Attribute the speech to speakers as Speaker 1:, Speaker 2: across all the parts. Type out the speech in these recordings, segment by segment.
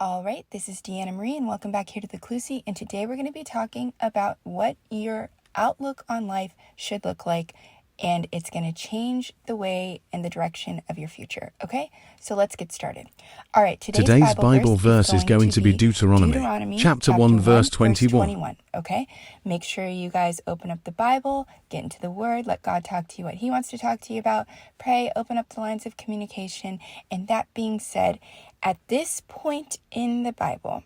Speaker 1: All right, this is Deanna Marie, and welcome back here to the Clusie. And today we're going to be talking about what your outlook on life should look like, and it's going to change the way and the direction of your future. Okay, so let's get started. All right, today's Bible verse is going to be Deuteronomy chapter 1, verse 21. Okay, make sure you guys open up the Bible, get into the Word, let God talk to you what He wants to talk to you about, pray, open up the lines of communication. And that being said, at this point in the Bible,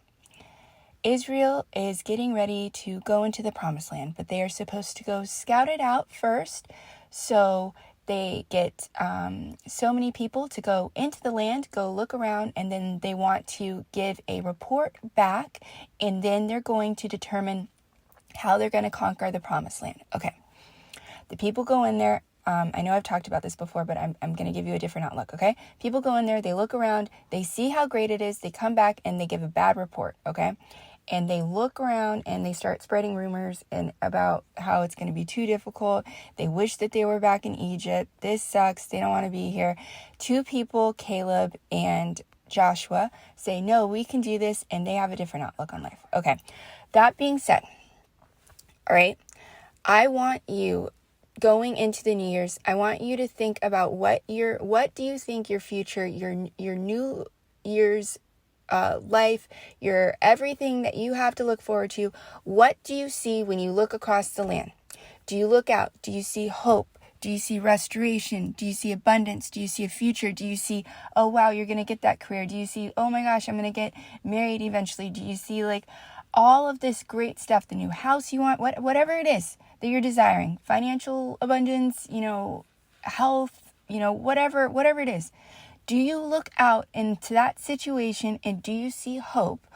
Speaker 1: Israel is getting ready to go into the Promised Land, but they are supposed to go scout it out first. So they get so many people to go into the land, go look around, and then they want to give a report back, and then they're going to determine how they're going to conquer the Promised Land. Okay, the people go in there. I know I've talked about this before, but I'm going to give you a different outlook, okay? People go in there, they look around, they see how great it is, they come back and they give a bad report, okay? And they look around and they start spreading rumors about how it's going to be too difficult. They wish that they were back in Egypt. This sucks. They don't want to be here. Two people, Caleb and Joshua, say, no, we can do this, and they have a different outlook on life. Okay, that being said, all right, I want you, going into the New Year's, I want you to think about what do you think your future, your New Year's life, your everything that you have to look forward to, what do you see when you look across the land? Do you look out? Do you see hope? Do you see restoration? Do you see abundance? Do you see a future? Do you see, oh wow, you're going to get that career? Do you see, oh my gosh, I'm going to get married eventually? Do you see like all of this great stuff, the new house you want, whatever it is that you're desiring, financial abundance, health, whatever it is. Do you look out into that situation and do you see hope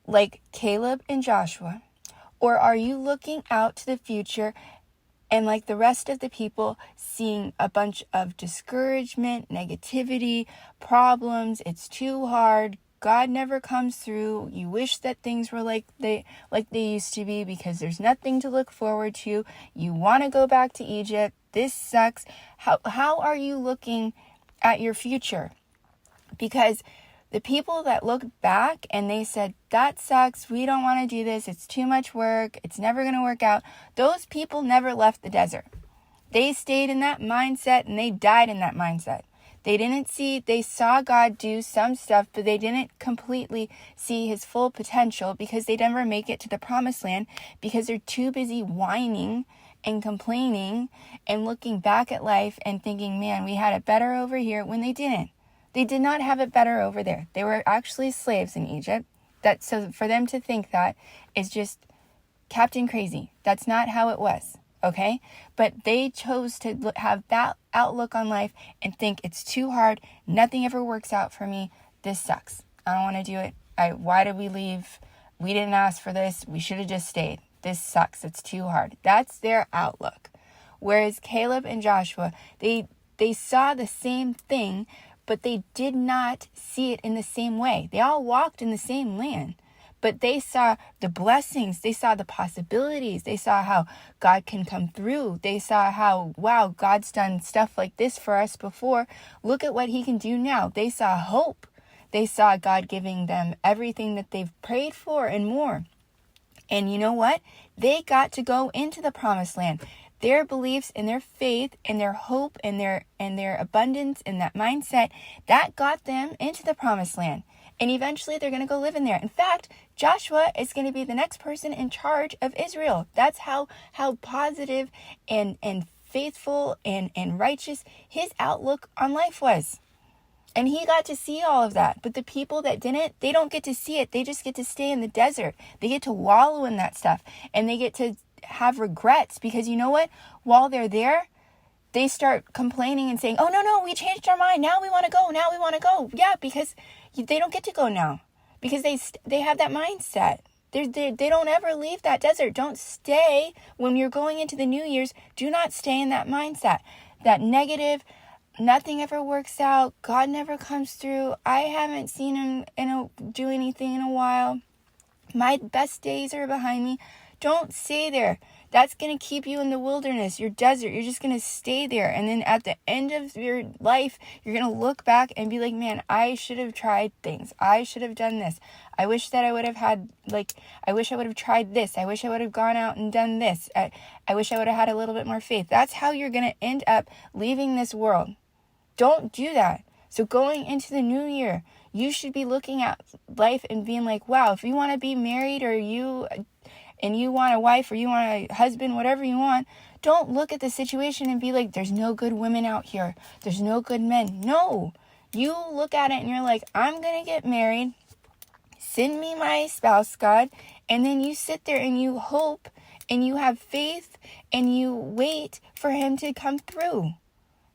Speaker 1: like Caleb and Joshua? Or are you looking out to the future and like the rest of the people seeing a bunch of discouragement, negativity, problems, it's too hard, God never comes through, you wish that things were like they used to be because there's nothing to look forward to, you want to go back to Egypt, this sucks. How are you looking at your future? Because the people that looked back and they said, that sucks, we don't want to do this, it's too much work, it's never going to work out, those people never left the desert. They stayed in that mindset and they died in that mindset. They saw God do some stuff, but they didn't completely see His full potential because they never make it to the Promised Land because they're too busy whining and complaining and looking back at life and thinking, man, we had it better over here, when they didn't. They did not have it better over there. They were actually slaves in Egypt. So for them to think that is just Captain Crazy. That's not how it was. Okay, but they chose to have that outlook on life and think it's too hard. Nothing ever works out for me. This sucks. I don't want to do it. Why did we leave? We didn't ask for this. We should have just stayed. This sucks. It's too hard. That's their outlook. Whereas Caleb and Joshua, they saw the same thing, but they did not see it in the same way. They all walked in the same land. But they saw the blessings, they saw the possibilities, they saw how God can come through. They saw how, wow, God's done stuff like this for us before. Look at what He can do now. They saw hope. They saw God giving them everything that they've prayed for and more. And you know what? They got to go into the Promised Land. Their beliefs and their faith and their hope and their abundance and that mindset, that got them into the Promised Land. And eventually they're going to go live in there. In fact, Joshua is going to be the next person in charge of Israel. That's how positive and faithful and righteous his outlook on life was. And he got to see all of that. But the people that didn't, they don't get to see it. They just get to stay in the desert. They get to wallow in that stuff. And they get to have regrets because you know what? While they're there, they start complaining and saying, oh, no, we changed our mind. Now we want to go. Yeah, because they don't get to go now because they have that mindset. They don't ever leave that desert. Don't stay when you're going into the New Year's. Do not stay in that mindset, that negative, nothing ever works out. God never comes through. I haven't seen Him do anything in a while. My best days are behind me. Don't stay there. that's going to keep you in the wilderness, your desert. You're just going to stay there. And then at the end of your life, you're going to look back and be like, man, I should have tried things. I should have done this. I wish that I would have had, I wish I would have tried this. I wish I would have gone out and done this. I wish I would have had a little bit more faith. That's how you're going to end up leaving this world. Don't do that. So going into the new year, you should be looking at life and being like, wow, if you want to be married or you want a wife or you want a husband, whatever you want, don't look at the situation and be like, there's no good women out here. There's no good men. No, you look at it and you're like, I'm going to get married. Send me my spouse, God. And then you sit there and you hope and you have faith and you wait for him to come through.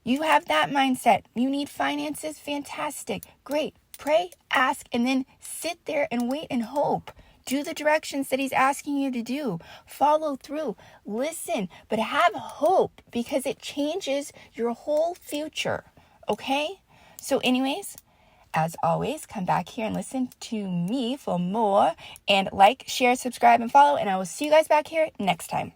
Speaker 1: You have that mindset. You need finances? Fantastic. Great. Pray, ask, and then sit there and wait and hope. Do the directions that he's asking you to do. Follow through. Listen, but have hope because it changes your whole future. Okay? So anyways, as always, come back here and listen to me for more. And like, share, subscribe, and follow. And I will see you guys back here next time.